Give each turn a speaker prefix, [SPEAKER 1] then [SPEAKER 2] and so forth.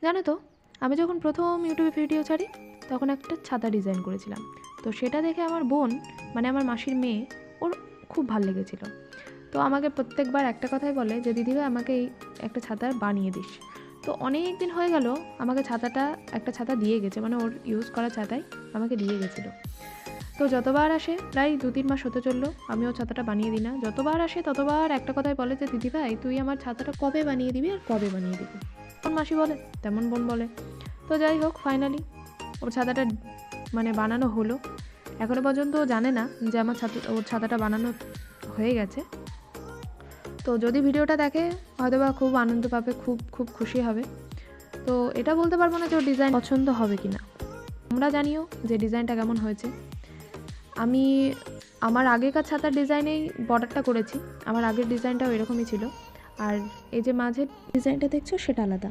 [SPEAKER 1] জানো তো, আমি যখন প্রথম ইউটিউবে ভিডিও ছাড়ি তখন একটা ছাতা ডিজাইন করেছিলাম। তো সেটা দেখে আমার বোন, মানে আমার মাসির মেয়ে, ওর খুব ভালো লেগেছিল। তো আমাকে প্রত্যেকবার একটা কথাই বলে যে দিদিভাই আমাকে এই একটা ছাতা বানিয়ে দিস। তো অনেক দিন হয়ে গেল, আমাকে একটা ছাতা দিয়ে গেছে, মানে ওর ইউজ করা ছাতাই আমাকে দিয়ে গেছিলো। তো যতবার আসে, প্রায় 2-3 মাস হতে চললো, আমি ওর ছাতাটা বানিয়ে দিই না। যতবার আসে ততবার একটা কথাই বলে যে দিদিভাই তুই আমার ছাতাটা কবে বানিয়ে দিবি আর কবে বানিয়ে দিবি। যেমন মাসি বলে তেমন বোন বলে। তো যাই হোক, ফাইনালি ওর ছাতাটা মানে বানানো হলো। এখনও পর্যন্ত ও জানে না যে ওর ছাতাটা বানানো হয়ে গেছে। তো যদি ভিডিওটা দেখে হয়তোবা খুব আনন্দ পাবে, খুব খুব খুশি হবে। তো এটা বলতে পারবো না যে ওর ডিজাইন পছন্দ হবে কি না। তোমরা জানিও যে ডিজাইনটা কেমন হয়েছে। আমি আমার আগেকার ছাতার ডিজাইনেই বর্ডারটা করেছি, আমার আগের ডিজাইনটাও এরকমই ছিল। আর এই যে মাঝের ডিজাইনটা দেখছো সেটা আলাদা।